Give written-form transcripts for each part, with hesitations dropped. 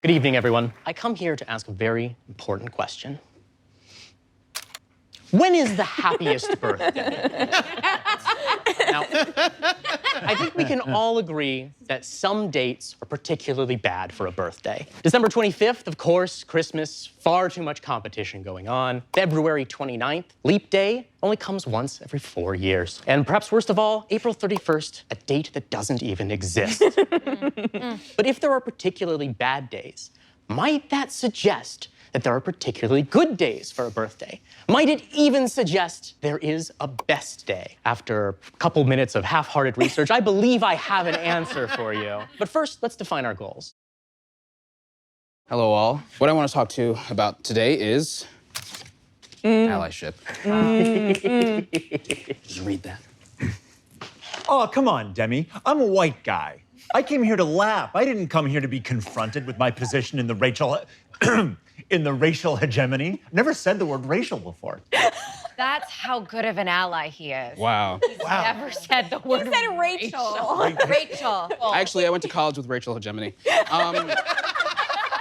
Good evening, everyone. I come here to ask a very important question. When is the happiest birthday? Now, I think we can all agree that some dates are particularly bad for a birthday. December 25th, of course, Christmas, far too much competition going on. February 29th, Leap Day, only comes once every 4 years. And perhaps worst of all, April 31st, a date that doesn't even exist. But if there are particularly bad days, might that suggest that there are particularly good days for a birthday? Might it even suggest there is a best day? After a couple minutes of half-hearted research, I believe I have an answer for you. But first, let's define our goals. Hello, all. What I want to talk to you about today is allyship. Just read that. Oh, come on, Demi. I'm a white guy. I came here to laugh. I didn't come here to be confronted with my position in the racial hegemony. Never said the word racial before. That's how good of an ally he is. Wow. Never said the word. He said Rachel. Rachel. Actually, I went to college with racial hegemony.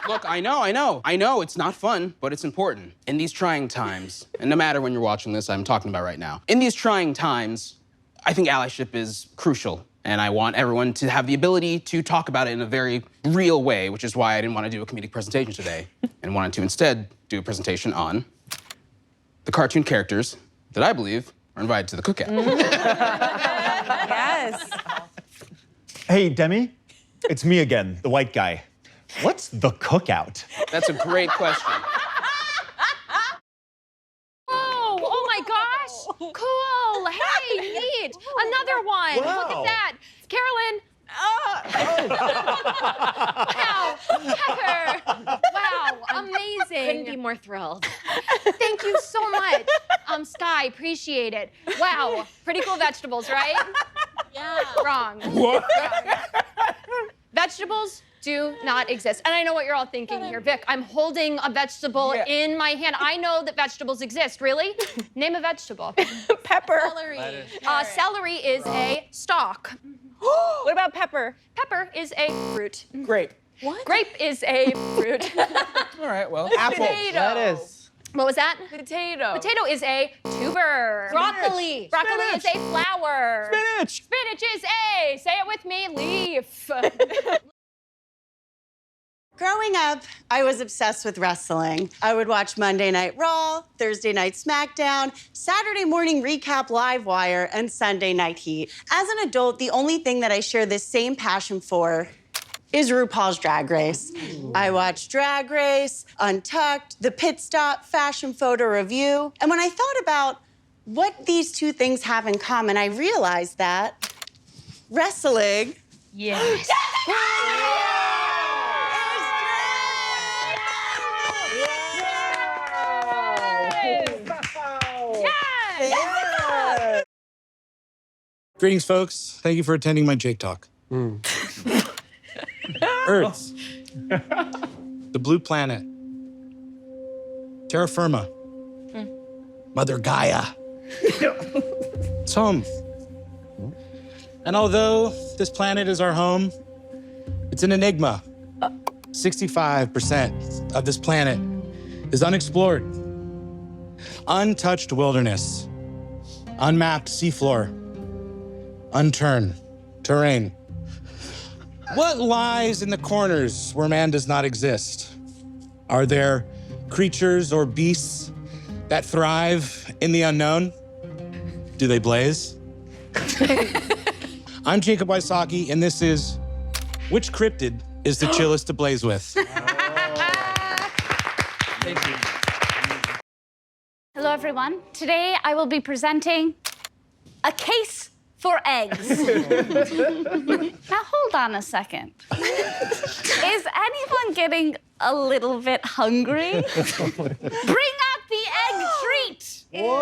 Look, I know it's not fun, but it's important. In these trying times, and no matter when you're watching this, I'm talking about right now. In these trying times, I think allyship is crucial. And I want everyone to have the ability to talk about it in a very real way, which is why I didn't want to do a comedic presentation today and wanted to instead do a presentation on the cartoon characters that I believe are invited to the cookout. Yes. Hey, Demi. It's me again, the white guy. What's the cookout? That's a great question. Oh my gosh. Cool. Hey, neat. Another one. Wow. Look at that. Carolyn. Wow. Pepper. Wow. Amazing. Couldn't be more thrilled. Thank you so much. Sky, appreciate it. Wow. Pretty cool vegetables, right? Yeah. Wrong. What? Wrong. Vegetables do not exist. And I know what you're all thinking here. Vic, I'm holding a vegetable in my hand. I know that vegetables exist. Really? Name a vegetable. Pepper. Celery. Celery is a stalk. What about pepper? Pepper is a fruit. Great. What? Grape is a fruit. All right, well. Apple. Potato. That is. What was that? Potato. Potato is a tuber. Broccoli. Broccoli is a flower. Spinach. Spinach is a, say it with me, leaf. Growing up, I was obsessed with wrestling. I would watch Monday Night Raw, Thursday Night SmackDown, Saturday morning recap Live Wire, and Sunday Night Heat. As an adult, the only thing that I share this same passion for is RuPaul's Drag Race. I watch Drag Race, Untucked, The Pit Stop, Fashion Photo Review. And when I thought about what these two things have in common, I realized that wrestling Yes. Greetings, folks. Thank you for attending my Jake Talk. Earth, the blue planet, terra firma, Mother Gaia. It's home. And although this planet is our home, it's an enigma. 65% of this planet is unexplored, untouched wilderness, unmapped seafloor, unturned terrain. What lies in the corners where man does not exist? Are there creatures or beasts that thrive in the unknown? Do they blaze? I'm Jacob Wysocki, and this is Which Cryptid is the Chillest to Blaze With? Thank you. Hello, everyone. Today, I will be presenting a case for eggs. Now, hold on a second. Is anyone getting a little bit hungry? Bring out the egg treat. Whoa.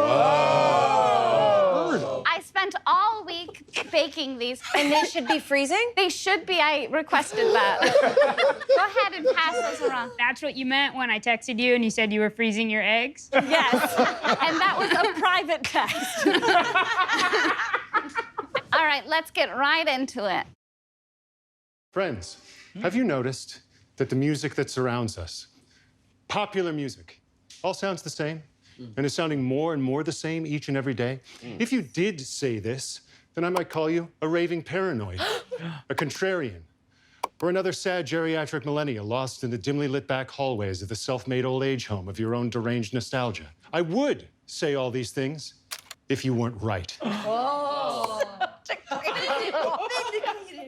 I spent all week baking these. And they should be freezing? They should be. I requested that. Go ahead and pass those around. That's what you meant when I texted you and you said you were freezing your eggs? Yes. And that was a private text. All right, let's get right into it. Friends, have you noticed that the music that surrounds us, popular music, all sounds the same and is sounding more and more the same each and every day? If you did say this, then I might call you a raving paranoid, a contrarian, or another sad geriatric millennial lost in the dimly lit back hallways of the self-made old age home of your own deranged nostalgia. I would say all these things if you weren't right.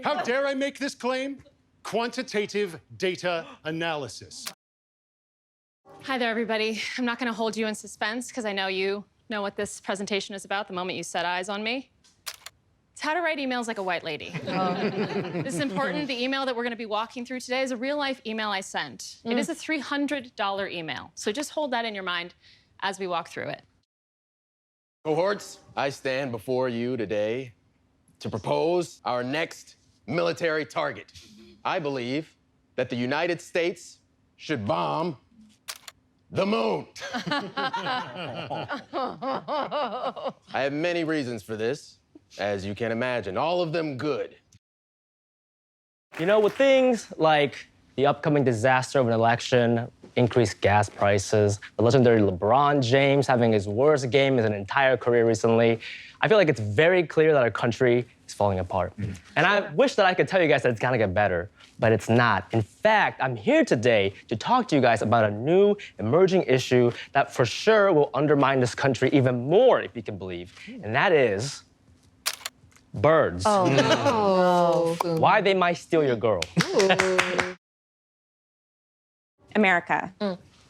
How dare I make this claim? Quantitative data analysis. Hi there, everybody. I'm not going to hold you in suspense because I know you know what this presentation is about the moment you set eyes on me. It's how to write emails like a white lady. This is important. The email that we're going to be walking through today is a real-life email I sent. It is a $300 email, so just hold that in your mind as we walk through it. Cohorts, I stand before you today to propose our next military target. I believe that the United States should bomb the moon. I have many reasons for this, as you can imagine, all of them good. You know, with things like the upcoming disaster of an election, increased gas prices, the legendary LeBron James having his worst game in an entire career recently, I feel like it's very clear that our country is falling apart. And I wish that I could tell you guys that it's gonna get better, but it's not. In fact, I'm here today to talk to you guys about a new emerging issue that for sure will undermine this country even more, if you can believe, and that is birds. Why they might steal your girl. America.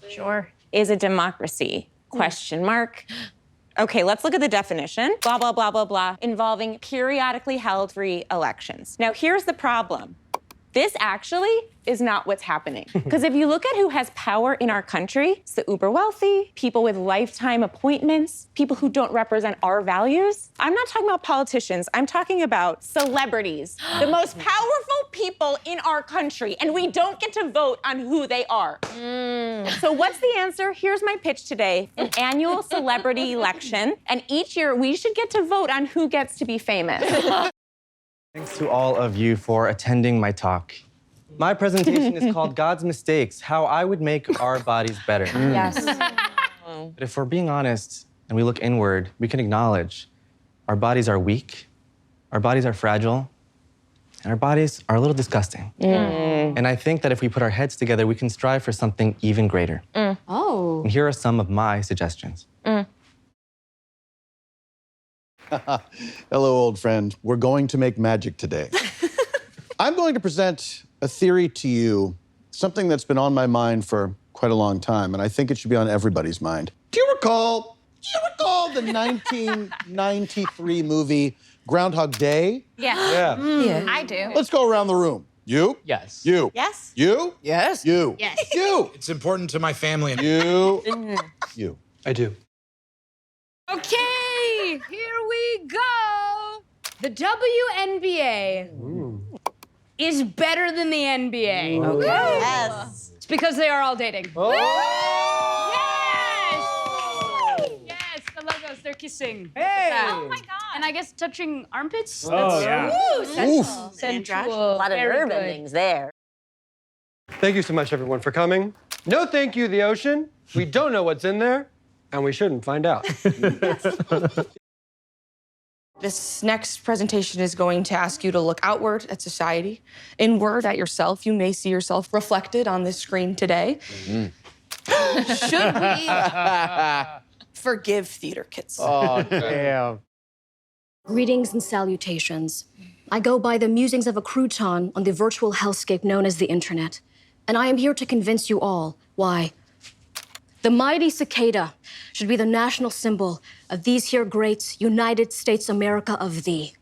Sure. Is a democracy? Question mark. Okay, let's look at the definition. Blah, blah, blah, blah, blah, involving periodically held free elections. Now, here's the problem. This actually is not what's happening. Because if you look at who has power in our country, it's the uber wealthy, people with lifetime appointments, people who don't represent our values. I'm not talking about politicians, I'm talking about celebrities, the most powerful people in our country, and we don't get to vote on who they are. So what's the answer? Here's my pitch today, an annual celebrity election, and each year we should get to vote on who gets to be famous. Thanks to all of you for attending my talk. My presentation is called God's Mistakes, How I Would Make Our Bodies Better. Yes. But if we're being honest and we look inward, we can acknowledge our bodies are weak, our bodies are fragile, and our bodies are a little disgusting. And I think that if we put our heads together, we can strive for something even greater. Oh. And here are some of my suggestions. Hello, old friend. We're going to make magic today. I'm going to present a theory to you, something that's been on my mind for quite a long time, and I think it should be on everybody's mind. Do you recall the 1993 movie Groundhog Day? Yeah. I do. Let's go around the room. You? Yes. You? Yes. You? Yes. You? Yes. You? It's important to my family. You? You? I do. Okay, here we go. The WNBA is better than the NBA. Okay. Yes. It's because they are all dating. Yes, the logos, they're kissing. Hey! Oh my God. And I guess touching armpits? Oh, yeah. Ooh, sensual. Sensual. A lot of Very nerve good. endings there. Thank you so much, everyone, for coming. No thank you, the ocean. We don't know what's in there, and we shouldn't find out. This next presentation is going to ask you to look outward at society, inward at yourself. You may see yourself reflected on this screen today. Should we forgive theater kids? Oh, damn. Greetings and salutations. I go by the musings of a crouton on the virtual hellscape known as the internet. And I am here to convince you all why the mighty cicada should be the national symbol of these here greats United States America of thee.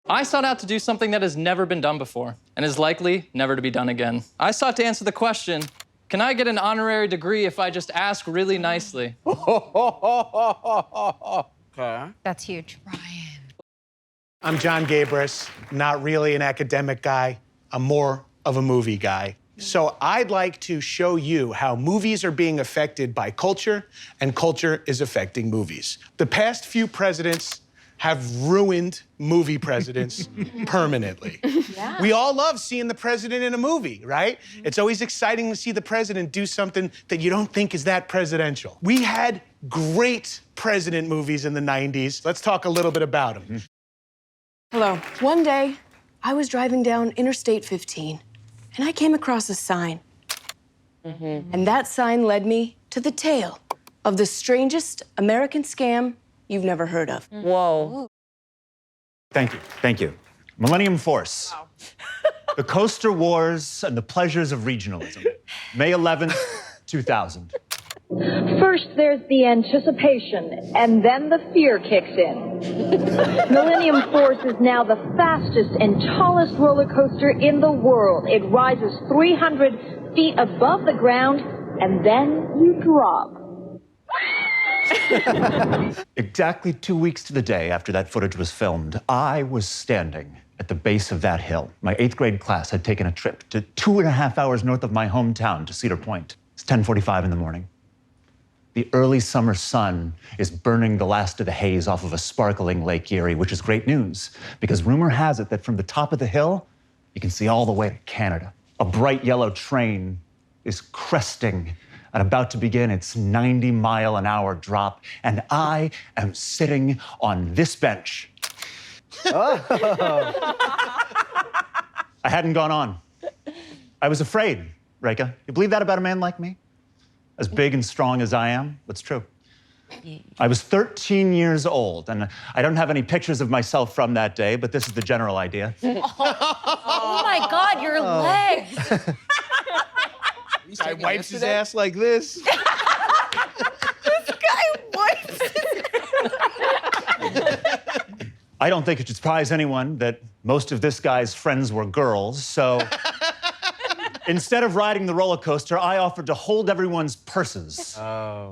I sought out to do something that has never been done before and is likely never to be done again. I sought to answer the question, can I get an honorary degree if I just ask really nicely? Okay. That's huge. I'm John Gabris, not really an academic guy. I'm more of a movie guy. So I'd like to show you how movies are being affected by culture and culture is affecting movies. The past few presidents have ruined movie presidents permanently. Yeah. We all love seeing the president in a movie, right? It's always exciting to see the president do something that you don't think is that presidential. We had great president movies in the 90s. Let's talk a little bit about them. Hello. One day, I was driving down Interstate 15, and I came across a sign. And that sign led me to the tale of the strangest American scam you've never heard of. Whoa. Thank you. Thank you. Millennium Force. The Coaster Wars and the Pleasures of Regionalism. May 11th, 2000. First, there's the anticipation, and then the fear kicks in. Millennium Force is now the fastest and tallest roller coaster in the world. It rises 300 feet above the ground, and then you drop. Exactly 2 weeks to the day after that footage was filmed, I was standing at the base of that hill. My 8th grade class had taken a trip to 2.5 hours north of my hometown to Cedar Point. It's 10:45 in the morning. The early summer sun is burning the last of the haze off of a sparkling Lake Erie, which is great news, because rumor has it that from the top of the hill, you can see all the way to Canada. A bright yellow train is cresting and about to begin its 90-mile-an-hour drop, and I am sitting on this bench. I hadn't gone on. I was afraid, Reka. You believe that about a man like me? As big and strong as I am, that's true. I was 13 years old, and I don't have any pictures of myself from that day, but this is the general idea. Oh my God, your legs. This guy wipes his ass like this. This guy wipes I don't think it should surprise anyone that most of this guy's friends were girls, so instead of riding the roller coaster, I offered to hold everyone's purses. Oh.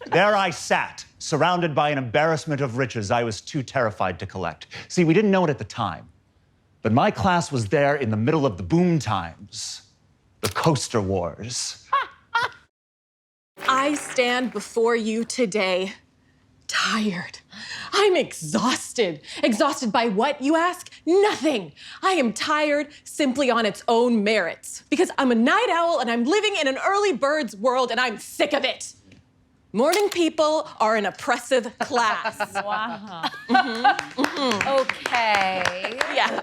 There I sat, surrounded by an embarrassment of riches I was too terrified to collect. See, we didn't know it at the time, but my class was there in the middle of the boom times, the coaster wars. I stand before you today, tired. I'm exhausted. Exhausted by what, you ask? Nothing. I am tired simply on its own merits. Because I'm a night owl and I'm living in an early bird's world and I'm sick of it. Morning people are an oppressive class. Wow. Okay. Yeah.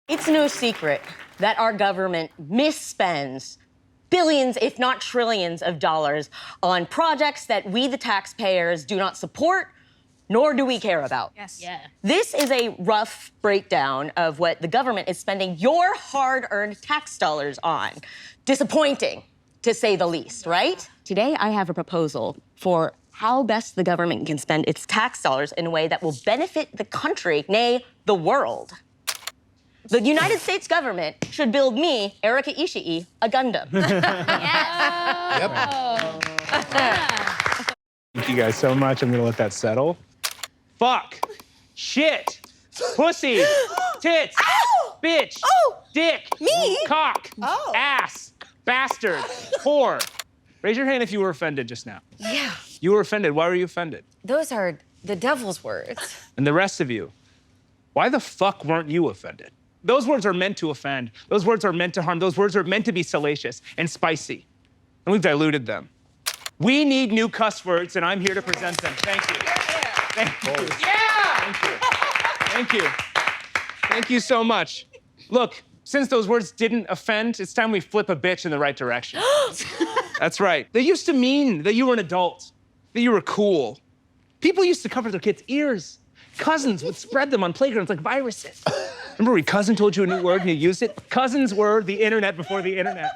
It's no secret that our government misspends billions, if not trillions, of dollars on projects that we, the taxpayers, do not support, nor do we care about. Yes. Yeah. This is a rough breakdown of what the government is spending your hard-earned tax dollars on. Disappointing, to say the least, right? Today, I have a proposal for how best the government can spend its tax dollars in a way that will benefit the country, nay, the world. The United States government should build me, Erika Ishii, a Gundam. Thank you guys so much. I'm gonna let that settle. Fuck. Shit. Pussy. Tits. Ow! Bitch. Oh! Dick. Me? Cock. Oh. Ass. Bastard. Whore. Raise your hand if you were offended just now. Yeah. You were offended. Why were you offended? Those are the devil's words. And the rest of you, why the fuck weren't you offended? Those words are meant to offend. Those words are meant to harm. Those words are meant to be salacious and spicy. And we've diluted them. We need new cuss words, and I'm here to present them. Thank you. Thank you. Yeah! Thank you. Thank you. Thank you so much. Look, since those words didn't offend, it's time we flip a bitch in the right direction. That's right. They used to mean that you were an adult, that you were cool. People used to cover their kids' ears. Cousins would spread them on playgrounds like viruses. Remember when cousin told you a new word and you used it? Cousins were the internet before the internet.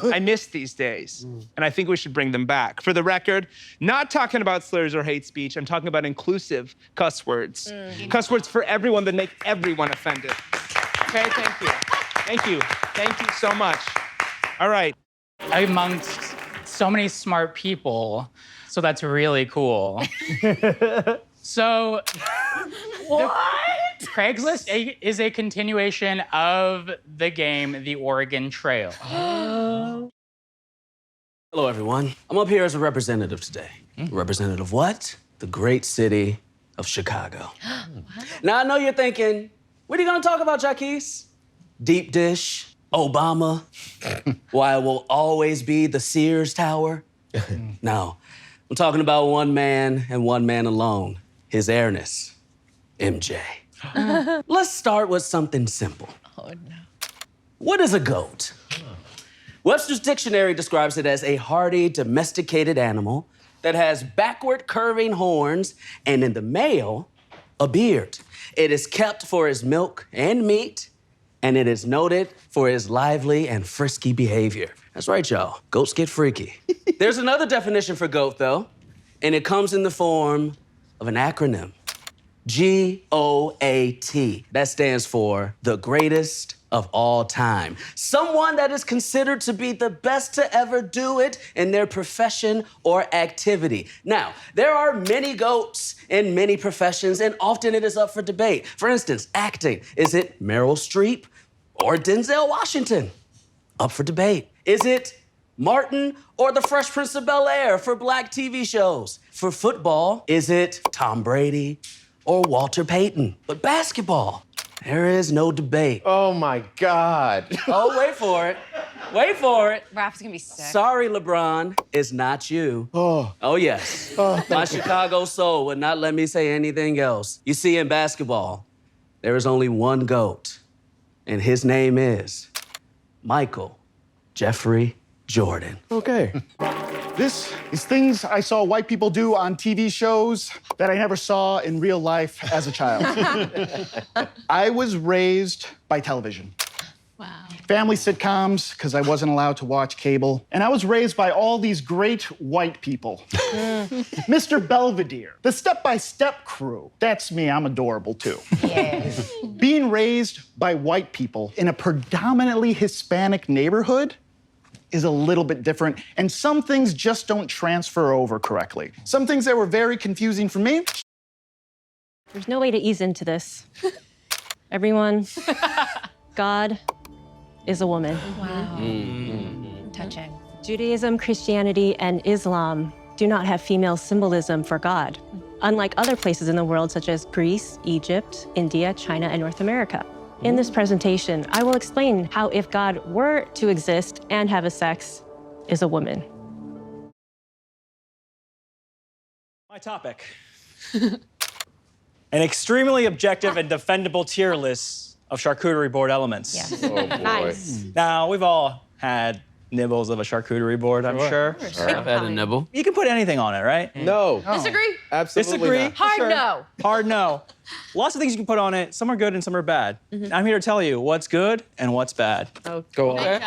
I miss these days, and I think we should bring them back. For the record, not talking about slurs or hate speech. I'm talking about inclusive cuss words. Cuss words for everyone that make everyone offended. Okay, thank you. Thank you. Thank you so much. All right. Amongst so many smart people, so that's really cool. So, what? Craigslist is a continuation of the game, The Oregon Trail. Hello, everyone. I'm up here as a representative today. A representative of what? The great city of Chicago. Now, I know you're thinking, what are you gonna talk about, Jaquise? Deep dish, Obama, why it will always be the Sears Tower? No, I'm talking about one man and one man alone, His Airness, MJ. Let's start with something simple. Oh, no. What is a goat? Webster's dictionary describes it as a hardy, domesticated animal that has backward curving horns and in the male, a beard. It is kept for its milk and meat, and it is noted for its lively and frisky behavior. That's right, y'all. Goats get freaky. There's another definition for goat, though, and it comes in the form of an acronym. GOAT. That stands for the greatest of all time. Someone that is considered to be the best to ever do it in their profession or activity. Now, there are many goats in many professions, and often it is up for debate. For instance, acting. Is it Meryl Streep or Denzel Washington? Up for debate. Is it Martin or the Fresh Prince of Bel-Air for Black TV shows? For football, is it Tom Brady or Walter Payton? But basketball, there is no debate. Oh my God. Oh, wait for it. Wait for it. Raph's gonna be sick. Sorry, LeBron, it's not you. Oh yes. My Chicago soul would not let me say anything else. You see, in basketball, there is only one GOAT, and his name is Michael Jeffrey Jordan. Okay. This is things I saw white people do on TV shows that I never saw in real life as a child. I was raised by television. Wow. Family sitcoms, because I wasn't allowed to watch cable. And I was raised by all these great white people. Mr. Belvedere, the Step-by-Step crew. That's me, I'm adorable too. Yeah. Being raised by white people in a predominantly Hispanic neighborhood is a little bit different, and some things just don't transfer over correctly. Some things that were very confusing for me. There's no way to ease into this. Everyone, God is a woman. Wow. Touching. Judaism, Christianity, and Islam do not have female symbolism for God, unlike other places in the world such as Greece, Egypt, India, China, and North America. In this presentation, I will explain how if God were to exist and have a sex, is a woman. My topic. An extremely objective and defendable tier list of charcuterie board elements. Yes. Oh, boy. Nice. Now, we've all had nibbles of a charcuterie board, I'm sure. I've had a nibble. You can put anything on it, right? No. Disagree? Absolutely Disagree? not. Hard Sure. no. Hard no. Lots of things you can put on it. Some are good and some are bad. I'm here to tell you what's good and what's bad. Oh, go on. Okay.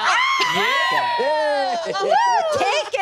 Take